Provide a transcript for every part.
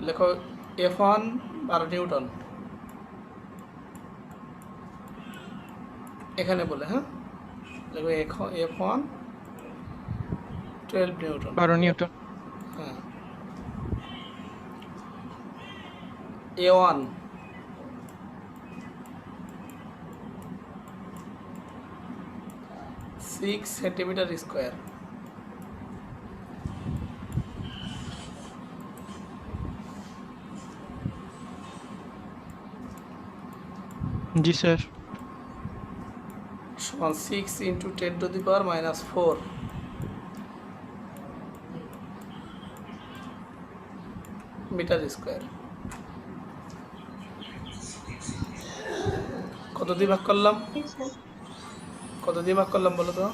লেখো F1 12 Newton এখানে বলে, হ্যাঁ লেখো F1 12 নিউটন। 12 নিউটন। হ্যাঁ A1 6 সেন্টিমিটার স্কোয়ার। জি স্যার। সমান 6 into 10 to the power -4 metre square. কত দিয়ে ভাগ করলাম? কত দিয়ে ভাগ করলাম বলো তো?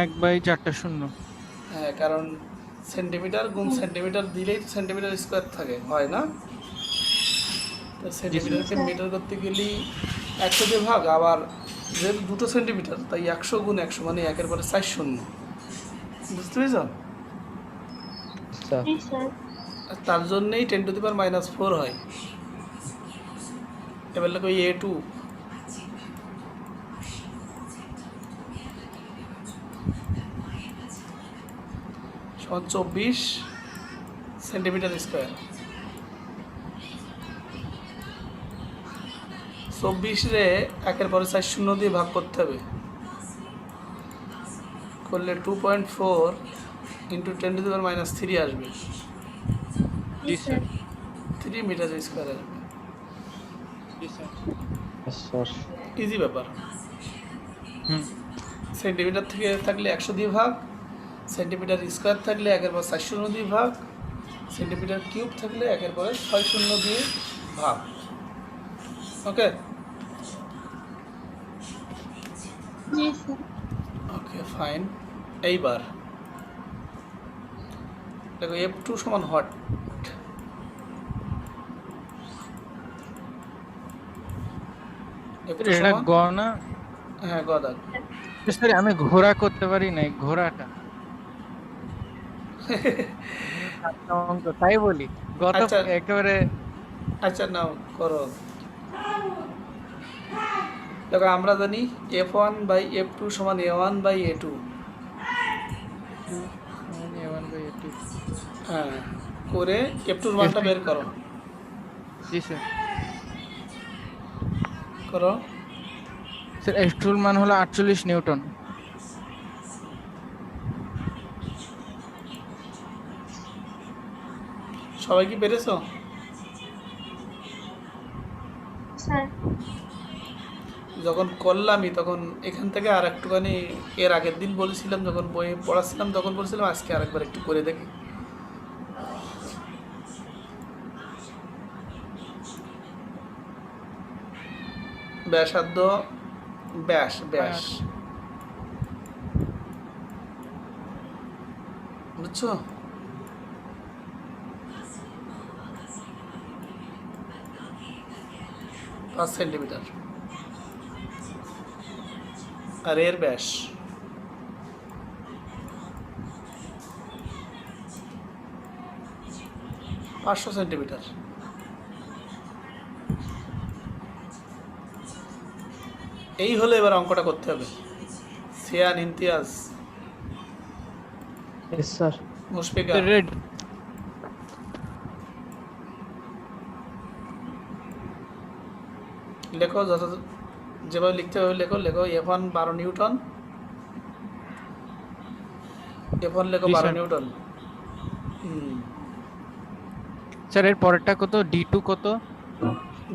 1/4 হ্যাঁ, কারণ সেন্টিমিটার গুণ সেন্টিমিটার দিলেই তো সেন্টিমিটার স্কোয়ার থাকে, হয় না? তো সেন্টিমিটারকে মিটার করতে গেলেই 100 দিয়ে ভাগ, আবার যেহেতু 2 সেন্টিমিটার তাই 100 গুণ 100 মানে 1 এর পরে 4 শূন্য। বুঝতে পেরেছ? আর তার জন্যেই 10 টু দি পাওয়ার -4 হয়। এবার লেখো A2 সমান 24 সেন্টিমিটার স্কোয়ার। 24 রে 1 এর পরে 4 শূন্য দিয়ে ভাগ করতে হবে, করলে 2.4 ইন্টু 10 টু দি পাওয়ার -3 আসবে। জি স্যার। 3 মিটার স্কোয়ার আসবে। জি স্যার। ইজি ব্যাপার। হুম। সেন্টিমিটার থেকে থাকলে 100 দিয়ে ভাগ, সেন্টিমিটার স্কোয়ার থাকলে 1 এর পর 4 শূন্য দিয়ে ভাগ, সেন্টিমিটার কিউব থাকলে 1 এর পরে 6 শূন্য দিয়ে ভাগ। ওকে ওকে ফাইন। এইবার দেখো F2 সমান হোয়াট? F2 এটা সমান, গ না? হ্যাঁ গদাক। স্যার আমি ঘোড়া করতে পারি না, ঘোড়াটা অঙ্ক, তাই বলি গত আচ্ছা একেবারে। আচ্ছা নাও করো। দেখো আমরা জানি F1/F2 সমান A1/A2। A1/A2। হ্যাঁ, করে F2 মানটা বের করো। জি স্যার। করো। স্যার F2 মান হলো 48 নিউটন। সবাই কি পেরেছো? যখন করলামই তখন এখান থেকে আর একটুখানি, এর আগের দিন বলেছিলাম যখন বই পড়াচ্ছিলাম তখন বলছিলাম আজকে আরেকবার একটু করে দেখি। ব্যাসার্ধ, ব্যাস ব্যাস, বুঝছো? 5 সেন্টিমিটার। আর এর ব্যাস 500 সেন্টিমিটার। এই হলে এবার অঙ্কটা করতে হবে। Sean, Imtiaz, sir. Mushfika, ready. লেখো যত যেভাবে লিখতে হবে লেখো। লেখো F1 12 নিউটন। F1 লেখো জি 12 স্যার। নিউটন। স্যার এর পরেরটা কত? D2 কত?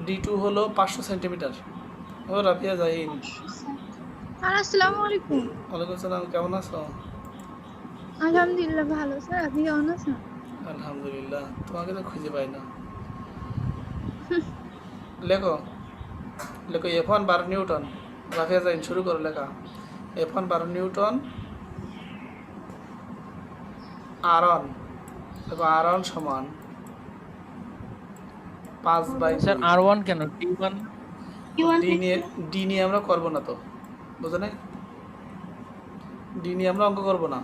D2 হলো 500 সেন্টিমিটার। ও রাফিয়া জাহিন, আসসালামু আলাইকুম। ওয়ালাইকুম সালাম, কেমন আছো? আলহামদুলিল্লাহ ভালো। স্যার আপনি কেমন আছেন? আলহামদুলিল্লাহ, তোমাকে তো খুঁজে পাই না। লেখো লেখো F1 12 নিউটন। রাফিয়া জাহিন শুরু করো লেখা। F1 12 Newton R1। দেখো R1 সমান 5/2। স্যার R1 কেন? D1? ডি নিয়ে আমরা করবো না তো, বুঝো নাই? ডি নিয়ে আমরা অঙ্ক করবো না।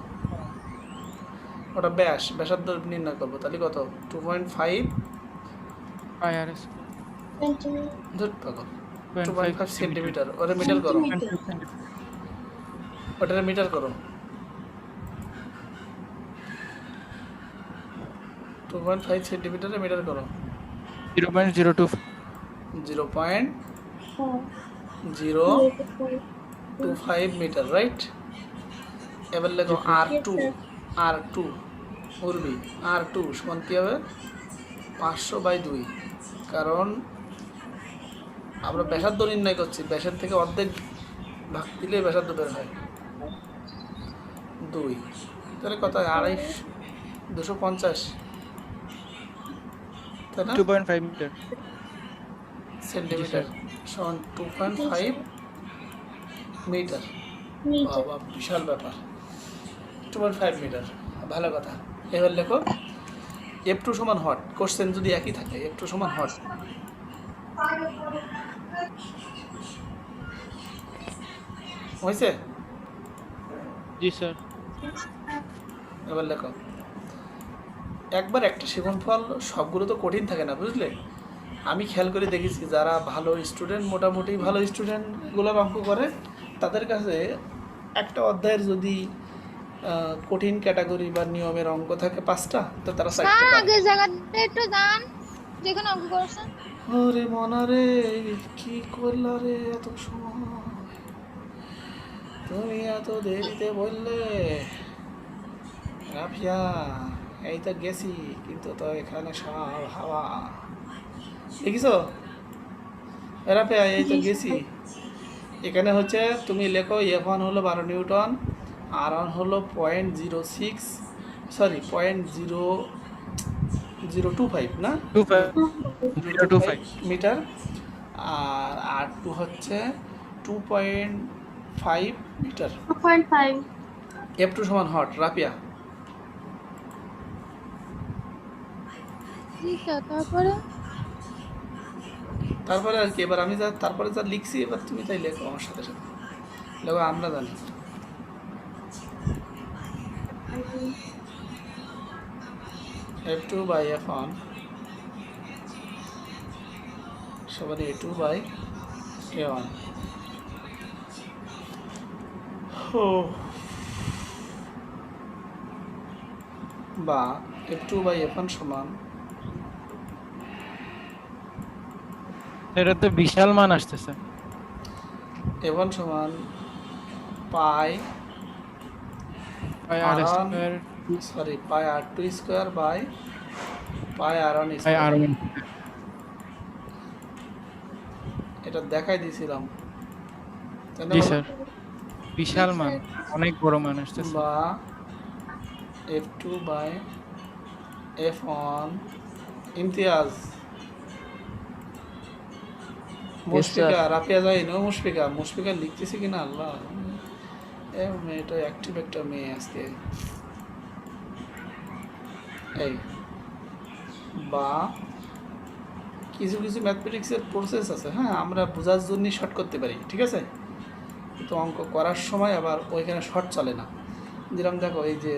ওটা ব্যাসার্ধ নির্ণয় করবো, তাহলে কত 2.5 পাই আর ধর পাগল 2.5 2.5 সেন্টিমিটার। ওটা মিটার করো, ওটা মিটার করো। 2.5 সেন্টিমিটারে মিটার করো। 0.025 0.025 মিটার, রাইট? এবার লেখো R2 উর্বি R2 সমান কী হবে 500/2, কারণ আমরা ব্যাসার্ধ নির্ণয় করছি, ব্যাসের থেকে অর্ধেক ভাগ দিলে ব্যাসার্ধ বের হয় 2, তাহলে কত হয় 250, তাই না? 2.5 মিটার সেন্টিমিটার সমান 2.5 মিটার। বাবা বিশাল ব্যাপার, 2.5 মিটার, ভালো কথা। এবার লেখো F2 সমান হট, কোশ্চেন যদি একই থাকে, F2 সমান হট। হয়েছে? জি স্যার। এবার লেখো একবার একটা সেবনফল, সবগুলো তো কঠিন থাকে না, বুঝলে? আমি খেয়াল করে দেখেছি যারা ভালো স্টুডেন্ট, মোটামুটি ভালো স্টুডেন্টগুলোর অঙ্ক করে, তাদের কাছে একটা অধ্যায়ের যদি কঠিন ক্যাটাগরি বা নিয়মের অঙ্ক থাকে 5টা, তো তারা 4টা স্যার পারে। আগে জায়গাটা একটু যান যেখানে অঙ্ক করছেন। ওরে মনারে, কি করলা রে এত সময়? তুমি এত দেরিতে বললে রাফিয়া। এই তো গেছি, কিন্তু তো এখানে সব হাওয়া, দেখিছো? রাফিয়া এই তো গেছি। এখানে হচ্ছে তুমি লেখো F1 হলো 12 নিউটন, R1 হলো 0.06, সরি 0.025 না, 0.25 মিটার, আর R2 হচ্ছে 2.5 মিটার। 2.5 F2 সমান হট, রাফিয়া। জি স্যার। তারপরে তারপরে আর কি, এবার আমি তারপরে যা লিখছি, এবার তুমি তাই লেখো আমার সাথে সাথে লেখো, আমরা জানি। F2/F1 সমান A2/A1। বা F2/F1 সমান, এটা তো বিশাল মান আসতেছে। F1 সমান পাই পাই আর R1, square sorry pi R2 square by pi R1 pi square. আর এটা দেখাই দিয়েছিলাম, তাই না জি বলো? স্যার, বিশাল মান, অনেক বড় মান আসতেছে। বা F2/F1 ইমতিয়াজ, মুশফিকা, রাফিয়া যাই নো, মুশফিকা লিখতেছি কিনা আল্লাহ, এ মেয়েটা অ্যাক্টিভ একটা মেয়ে আজকে। এই বা কিছু কিছু ম্যাথমেটিক্সের প্রসেস আছে, হ্যাঁ, আমরা বোঝার জন্য শর্ট করতে পারি, ঠিক আছে, কিন্তু অঙ্ক করার সময় আবার ওইখানে শর্ট চলে না। যেরকম দেখো এই যে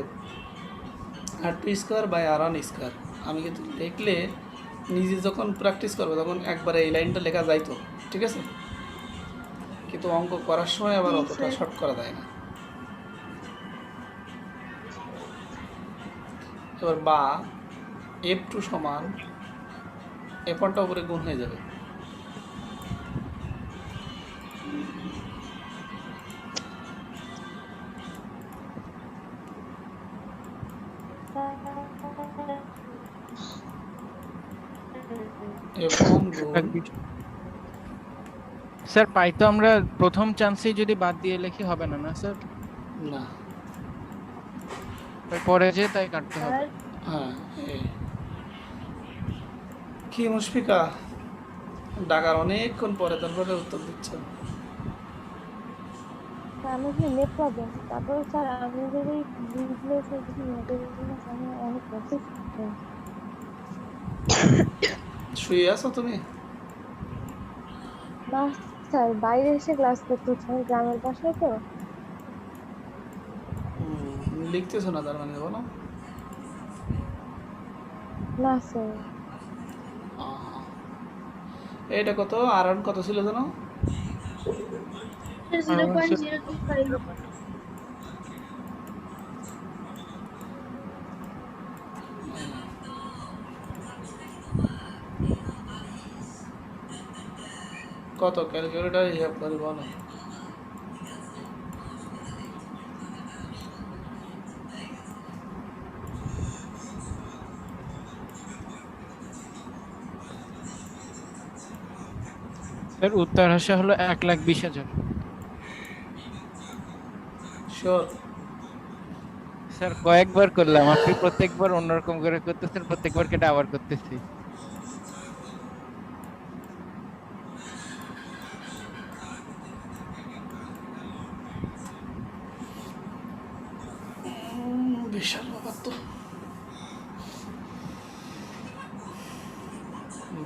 R2 square by R1 square, আমি কিন্তু লিখলে নিজে যখন প্র্যাকটিস করবো তখন একবারে এই লাইনটা লেখা যাইতো, ঠিক আছে, কিন্তু অঙ্ক করার সময় আবার অতটা শর্ট করা যায় না। এবার বা F2 সমান F1টা উপরে গুণ হয়ে যাবে, F1 গুণ, স্যার পাই তো আমরা প্রথম চান্সেই যদি বাদ দিয়ে লিখি হবে না, না স্যার? না, পরে যে তাই কাটতে হবে। হ্যাঁ। কি মুশফিকা, ডাকার অনেকক্ষণ পরে তারপরে উত্তর দিচ্ছ। আমি কি নেট প্রবলেম, তারপরে স্যার আমি যদি বুঝলে যদি নেটের জন্য আমি অনেক প্রসেস শুয়ে আছো তুমি? না স্যার, বাইরে এসে ক্লাস করতে হচ্ছে, আমি গ্রামের পাশে তো। লিখতেছো না তার মানে, বলো। না স্যার, এটা কত আর কত ছিল জানো? 0.025। কত ক্যালকুলেটর হিসাব করে বলো। স্যার উত্তর আসা হলো 1,20,000। শিওর? স্যার কয়েকবার করলাম, আপনি প্রত্যেকবার অন্যরকম করে করতেছেন, প্রত্যেকবার কেটে আবার করতেছি। বিশাল ব্যাপার তো।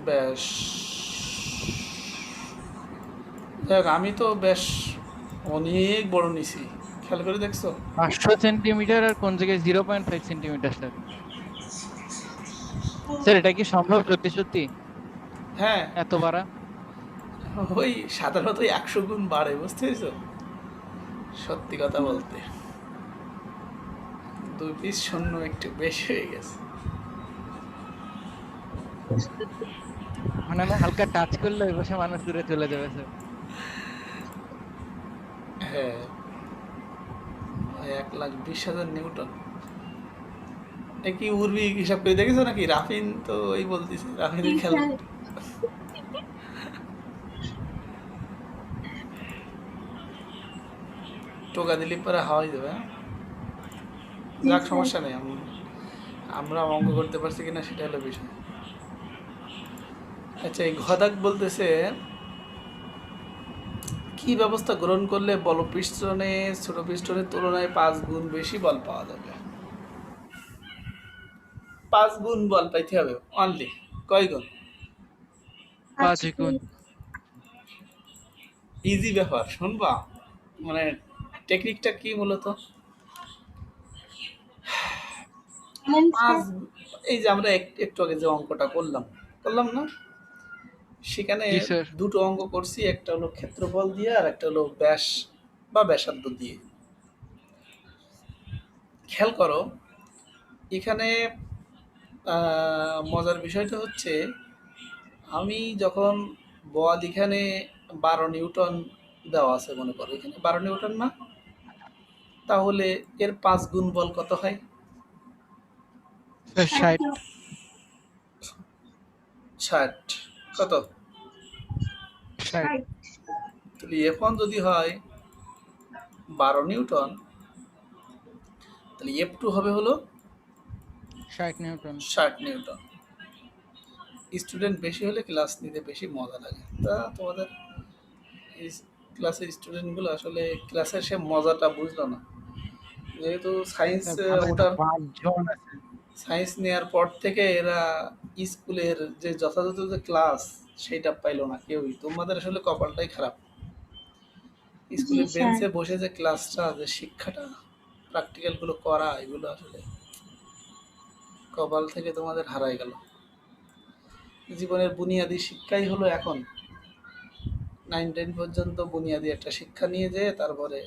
বেশ, দেখ আমি তো বেশ অনেক বড় নিছি, খেয়াল করে দেখছো? 500 সেন্টিমিটার আর কোন জায়গায় 0.5 সেন্টিমিটার স্যার। স্যার এটা কি সম্ভব সত্যি সত্যি হ্যাঁ, এত বাড়া? ওই সাধারণত 100 গুণ বাড়ে, বুঝতে পেরেছো? সত্যি কথা বলতে 2 পিস শূন্য একটু বেশি হয়ে গেছে। মানে আমি হালকা টাচ করলে ওই পাশে মানুষ দূরে চলে যাবে স্যার। হ্যাঁ, 1,20,000 নিউটন। এ কি উর্বি হিসাব করে দেখেছো নাকি? রাফিন তো এই বলতেছে, রাফিনের জি খেলা। স্যার। টোকা দিলে পরে হাওয়াই যাবে, হ্যাঁ? জি যাক, স্যার। সমস্যা নেই। আমরা অঙ্ক করতে পারছি কিনা সেটা হলো বিষয়। আচ্ছা, এই ঘদাক বলতেছে কি ব্যবস্থা গ্রহণ করলে বল পিস্টনে ছোট পিস্টনের তুলনায় 5 গুণ বেশি বল পাওয়া যাবে? 5 গুণ বল পাইতে হবে অনলি। কয় গুণ? 5 আচ্ছা। গুণ। ইজি ব্যাপার, শুনবা? মানে টেকনিকটা কি মূলত? বলেন পাঁচ, স্যার। এই যে আমরা একটু আগে যে অঙ্কটা করলাম, করলাম না? সেখানে জি স্যার। দুটো অঙ্ক করছি, একটা হলো ক্ষেত্রফল দিয়ে আর একটা হলো ব্যাস বা ব্যাসার্ধ দিয়ে। খেয়াল করো, এখানে মজার বিষয়টা হচ্ছে, আমি যখন বল এখানে 12 নিউটন দেওয়া আছে, মনে করো এখানে 12 নিউটন না, তাহলে এর 5 গুণ বল কত হয়? স্যার 60। 60। কত? 60। তাহলে এখন যদি হয় 12 নিউটন, তাহলে F2 হবে হলো 60 নিউটন। 60 নিউটন। স্টুডেন্ট বেশি হলে ক্লাস নিতে বেশি মজা লাগে। তা তোমাদের ক্লাসের স্টুডেন্টগুলো আসলে ক্লাসের সে মজাটা বুঝলো না, যেহেতু সায়েন্স স্যার ভালোই তো ওটার 5 জন আছে। সায়েন্স নেওয়ার পর থেকে এরা স্কুলের যে যথাযথ যে ক্লাস সেইটা পাইলো না কেউই। তোমাদের আসলে কপালটাই খারাপ। জি স্কুলের স্যার। বেঞ্চে বসে যে ক্লাসটা, যে শিক্ষাটা, প্র্যাকটিক্যালগুলো করা, এগুলো আসলে কপাল থেকে তোমাদের হারাই গেল। জীবনের বুনিয়াদী শিক্ষাই হলো এখন 9-10 পর্যন্ত বুনিয়াদী একটা শিক্ষা নিয়ে যেয়ে তারপরে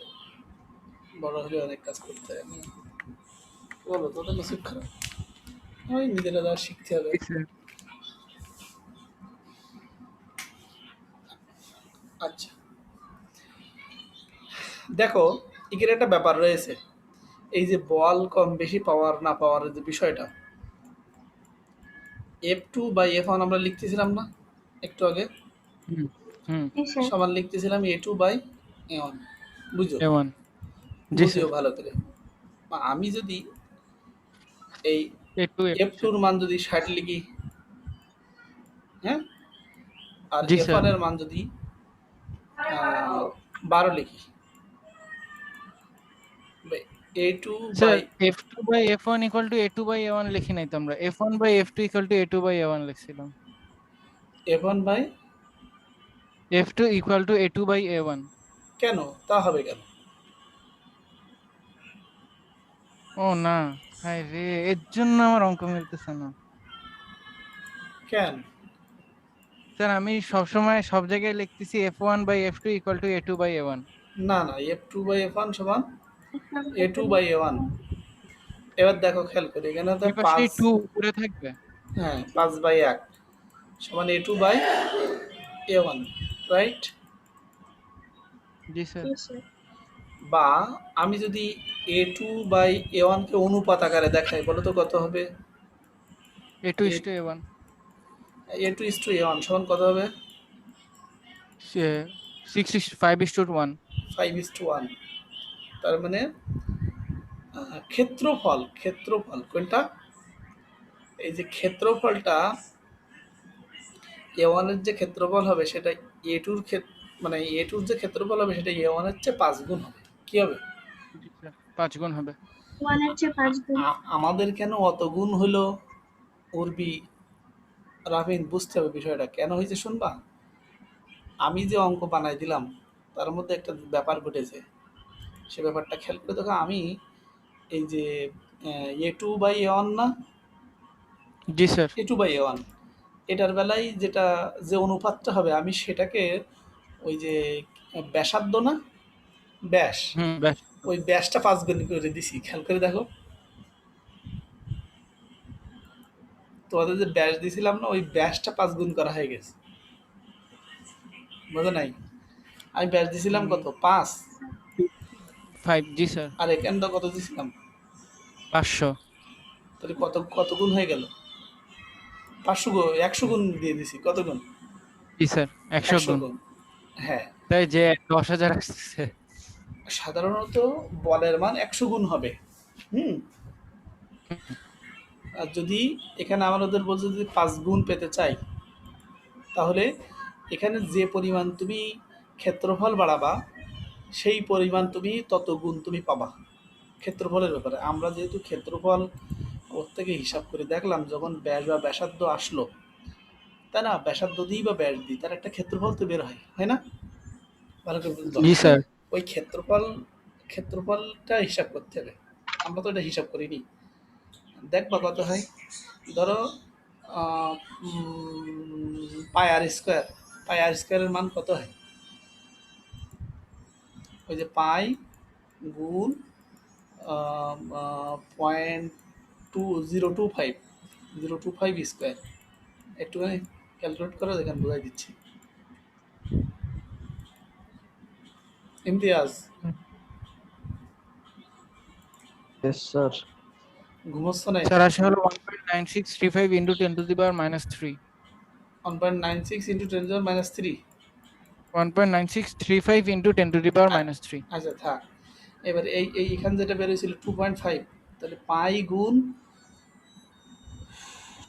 বড় হলে অনেক কাজ করতে হয়। বলো, তোদের নসিব খারাপ। ওই নিজেরা যা শিখতে হবে। জি স্যার। আচ্ছা, দেখো এখানে একটা ব্যাপার রয়েছে, এই যে বল কম বেশি পাওয়ার না পাওয়ার যে বিষয়টা, F2/F1 আমরা লিখতেছিলাম না একটু আগে? হুম হুম। জি স্যার। সমান লিখতেছিলাম A2/A1। বুঝো, A1। জি বুঝিও স্যার। ভালো করে। আমি যদি এই A2 F2 এর মান যদি 60 লিখি, হ্যাঁ, আর জি স্যার। F1 এর মান যদি 12 লিখি, A2 sir by F2/F1 equal to A2/A1 লিখি নাই তো আমরা, F1/F2 equal to A2/A1 লিখছিলাম। F1 by, F2 equal to A2/A1। কেন তা হবে কেন? ও না, হায় রে, এর জন্য আমার অঙ্ক মিলতেছে না। কেন? স্যার আমি সবসময় সব জায়গায় লিখতেছি f1/f2 ইকুয়াল টু a2/a1। না না, f2/f1 সমান a2/a1। এবার দেখো খেয়াল করে এখানে তো দুই পাশেই 5, 2 উপরে থাকবে। হ্যাঁ 5/1 সমান a2/a1, রাইট? জি স্যার। Yes, sir. বা আমি যদি a2/a1 কে অনুপাত আকারে দেখাই, বলো তো কত হবে? a2:a1 a2:a1 সমান কত হবে? 5:1। 5:1। তার মানে ক্ষেত্রফল কোনটা? এই যে ক্ষেত্রফলটা a1 এর যে ক্ষেত্রফল হবে সেটা a2 এর মানে a2 এর যে ক্ষেত্রফল হবে সেটা a1 এর চেয়ে 5 গুণ হবে। কি হবে? জি স্যার, 5 গুণ হবে। 1 এর চেয়ে 5 গুণ। আমাদের কেন অত গুণ হলো? উর্বি, রাফিন, বুঝতে হবে বিষয়টা কেন হয়েছে শুনবা। আমি যে অঙ্ক বানাই দিলাম তার মধ্যে একটা ব্যাপার ঘটেছে, সে ব্যাপারটা খেয়াল করে দেখো। আমি এই যে a2/a1 না, জি স্যার। a2/a1 এটার বেলায় যেটা যে অনুপাতটা হবে আমি সেটাকে ওই যে ব্যাসার্ধ না, ব্যাস, ব্যাস। ওই ব্যাসটা 5 গুণ করে দিছি। খেয়াল করে দেখো, তোমাদের যে ব্যাস দিছিলাম না, ওই ব্যাসটা 5 গুণ করা হয়ে গেছে, বোঝো নাই? আমি ব্যাস দিছিলাম কত, 5, 5। জি স্যার। আর এখানটা কত দিছিলাম? 500। তাহলে কত কত গুণ হয়ে গেল? 500 গুণ, 100 গুণ দিয়ে দিছি। কত গুণ? জি স্যার, 100 100 গুণ। গুণ। হ্যাঁ, তাই যে 10,000 আসছে। সাধারণত বলের মান 100 গুণ হবে। হুম। আর যদি এখানে আমাদের বলছে যদি 5 গুণ পেতে চাই, তাহলে এখানে যে পরিমাণ তুমি ক্ষেত্রফল বাড়াবা সেই পরিমাণ তুমি তত গুণ তুমি পাবা। ক্ষেত্রফলের ব্যাপারে আমরা যেহেতু ক্ষেত্রফল ওর থেকে হিসাব করে দেখলাম, যখন ব্যাস বা ব্যাসার্ধ আসলো, তাই না, ব্যাসার্ধ দিই বা ব্যাস দিই তার একটা ক্ষেত্রফল তো বের হয় না? ভালো করে বুঝতে জি হবে। স্যার। ওই ক্ষেত্রফলটা হিসাব করতে হবে। আমরা তো এটা হিসাব করিনি। দেখবা কত হয়। ধরো পাই আর স্কোয়ারের মান কত হয়? ওই যে পাই গুণ 0.2025 স্কোয়ার। একটুখানি ক্যালকুলেট করো, দেখেন বোঝাই দিচ্ছি। Imtiaz, Yes, sir. ঘুমোচ্ছ না? স্যার আসে হলো 1.9635 ইন্টু 10⁻³ 1.96 × 10⁻³ 1.9635 ইন্টু 10⁻³ আচ্ছা থাক। এবার এইখান যেটা বেরোয়ছিল 2.5, তাহলে পাই গুণ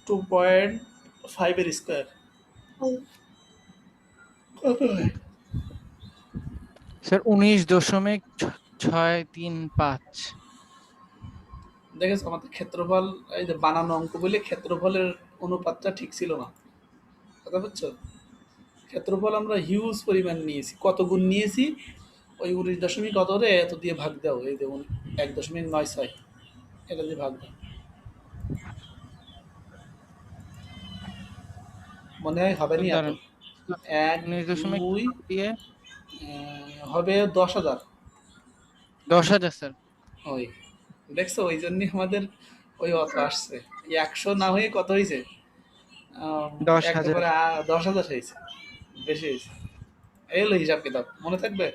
2.5 এর স্কোয়ার কত হয়? স্যার 19.635। দেখেছো আমাদের ক্ষেত্রফল, এই যে বানানো অঙ্ক বলে ক্ষেত্রফলের অনুপাতটা ঠিক ছিল না, কথা বুঝছো? ক্ষেত্রফল আমরা হিউজ পরিমাণ নিয়েছি, কত গুণ নিয়েছি? ওই 19 কত রে এত দিয়ে ভাগ দাও, এই দেখুন 1.96 এটা দিয়ে ভাগ দাও, মনে হয় হবে নি এত। দাঁড়ান, এক 19 দুই দিয়ে হবে 10,000। 10,000 স্যার। ওই দেখছো, ওই জন্যই আমাদের ওই অত আসছে। 100 না হয়ে কত হয়েছে? 10,000। একেবারে 10,000 হয়েছে, বেশি হয়েছে। এই হলো হিসাব কিতাব, মনে থাকবে?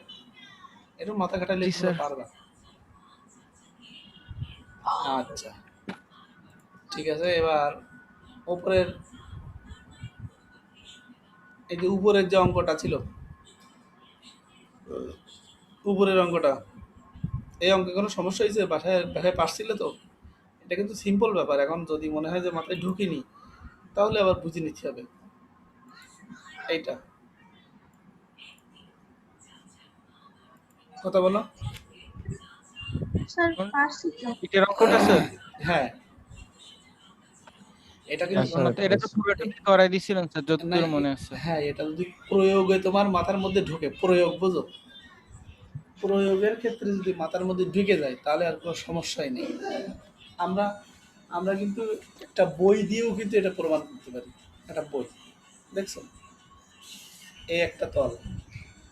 একটু মাথা খাটালে জি তোমরা স্যার। পারবা। আচ্ছা ঠিক আছে। এবার উপরের, এই যে উপরের যে অঙ্কটা ছিল, উপরের অঙ্কটা, এই অঙ্কে কোনো সমস্যা হয়েছে? বাসায় বাসায় পারছিলে তো? এটা কিন্তু সিম্পল ব্যাপার। এখন যদি মনে হয় যে মাথায় ঢুকিনি, তাহলে আবার বুঝে নিতে হবে। এইটা কথা বলো। স্যার পারছি তো। এটার অঙ্কটা স্যার? হ্যাঁ, এটা Yes, কিন্তু sir. এটা তো পুরোটা করাই দিছিলেন স্যার, না, যতদূর মনে আছে। হ্যাঁ এটা যদি প্রয়োগে তোমার মাথার মধ্যে ঢুকে, প্রয়োগ বুঝো, প্রয়োগের ক্ষেত্রে যদি মাথার মধ্যে ঢুকে যায় তাহলে আর কোনো সমস্যাই নেই। আমরা আমরা কিন্তু একটা বই দিয়েও কিন্তু এটা প্রমাণ করতে পারি। একটা বই, দেখছো? এই একটা তল,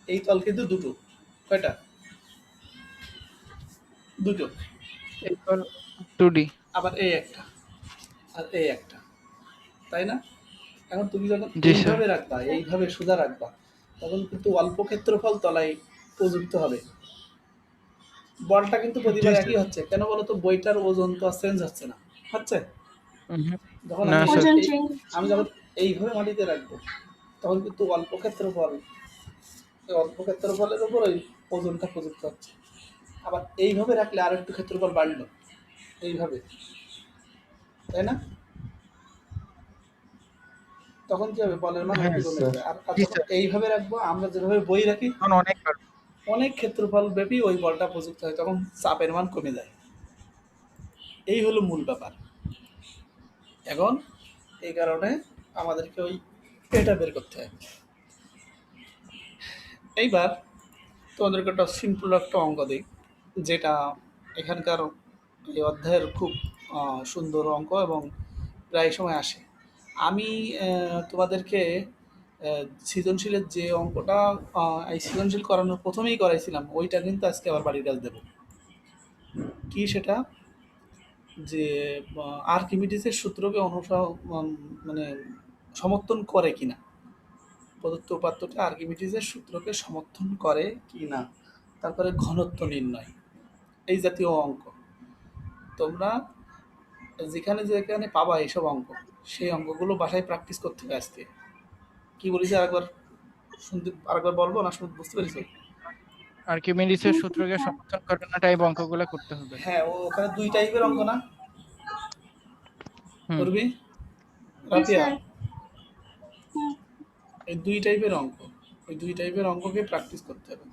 এই তল কিন্তু দুটো, কয়টা? দুটো। এরপর 2D। আবার এই একটা, আর এই একটা, তাই না? এখন তুমি যখন জি স্যার। এইভাবে রাখবা, এইভাবে সোজা রাখবা, তখন কিন্তু অল্প ক্ষেত্রফল তলায় প্রযুক্ত হবে। বলটা কিন্তু জি প্রতিবার একই স্যার। হচ্ছে, কেন বলো তো? বইটার ওজন তো চেঞ্জ হচ্ছে না, হচ্ছে? উহুম। যখন না আমি স্যার। ওজন এই চেঞ্জ আমি যখন এইভাবে মাটিতে রাখবো, তখন কিন্তু অল্প ক্ষেত্রফল, এই অল্প ক্ষেত্রফলের উপর ওই ওজনটা প্রযুক্ত হচ্ছে। আবার এইভাবে রাখলে আর একটু ক্ষেত্রফল বাড়লো, এইভাবে, তাই না? তখন কি হবে? বলের মান হ্যাঁ একটু কমে স্যার। যাবে। আর আর জি যখন স্যার। এইভাবে রাখবো, আমরা যেভাবে বই রাখি, এখন অনেক পারবো। অনেক ক্ষেত্রফল ব্যাপী ওই বলটা প্রযুক্ত হয়, তখন চাপের মান কমে যায়। এই হলো মূল ব্যাপার। এখন এই কারণে আমাদেরকে ওই এটা বের করতে হয়। এইবার তোমাদেরকে একটা সিম্পল একটা অঙ্ক দিই, যেটা এখানকার এই অধ্যায়ের খুব সুন্দর অঙ্ক এবং প্রায় সময় আসে। আমি তোমাদেরকে সৃজনশীলের যে অঙ্কটা এই সৃজনশীল করানোর প্রথমেই করাইছিলাম, ওইটা কিন্তু আজকে আবার বাড়ির কাজ দেবো। কি সেটা? যে আর্কিমিডিসের সূত্রকে মানে সমর্থন করে কিনা, প্রদত্ত উপাত্তটা আর্কিমিডিসের সূত্রকে সমর্থন করে কিনা, তারপরে ঘনত্ব নির্ণয়, এই জাতীয় অঙ্ক। তোমরা যেখানে যেখানে পাবা এইসব অঙ্ক, সেই অঙ্কগুলো বাসায় প্র্যাকটিস করতে হবে আজকে। কি বলেছি আরেকবার শুনতে, আরেকবার বলবো না? শুনতে বুঝতে পেরেছো? আর্কিমিডিসের সূত্রকে সমর্থন করে না টাইপ অঙ্কগুলো করতে হবে। হ্যাঁ, ওখানে দুই টাইপের অঙ্ক না হুম। করবি, Yes, রাফিয়া? sir. হুম, এই দুই টাইপের অঙ্ক, ওই দুই টাইপের অঙ্ককে প্র্যাকটিস করতে হবে।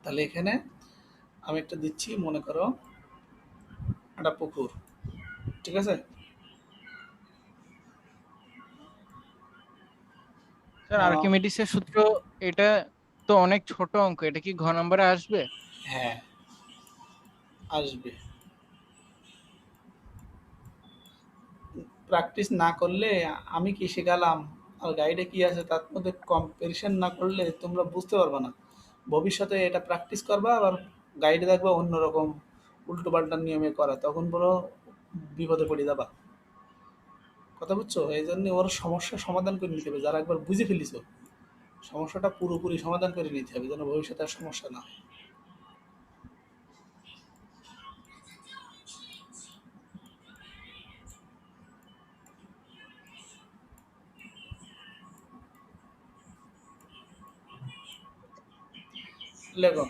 তাহলে এখানে আমি একটা দিচ্ছি, মনে করো একটা পুকুর, ঠিক আছে? স্যার আহ, আর্কিমিডিসের সূত্র, এটা তো অনেক ছোট অঙ্ক, এটা কি ঘ নম্বরে আসবে? হ্যাঁ, আসবে। প্র্যাকটিস না করলে, আমি কি শেখালাম আর গাইডে কি আছে তার মধ্যে কম্পারিশন না করলে তোমরা বুঝতে পারবে না। ভবিষ্যতে এটা প্র্যাকটিস করবা, আবার গাইডে দেখবা অন্যরকম উল্টো পাল্টা নিয়মে করা, তখন বড় বিপদে পড়ে যাবা। কথা বুঝছো? এই জন্য ওর সমস্যার সমাধান করে নিতে হবে। যারা একবার বুঝে ফেলিছো, সমস্যাটা পুরোপুরি সমাধান করে নিতে হবে, যেন ভবিষ্যতে আর সমস্যা না হয়। লেখো,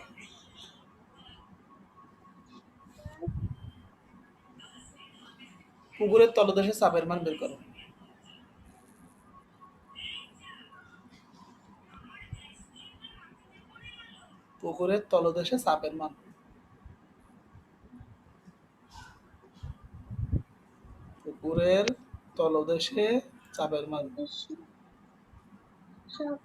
পুকুরের তলদেশে চাপের মান বের করো। পুকুরের তলদেশে চাপের মান, পুকুরের তলদেশে চাপের মান। অবশ্যই। সব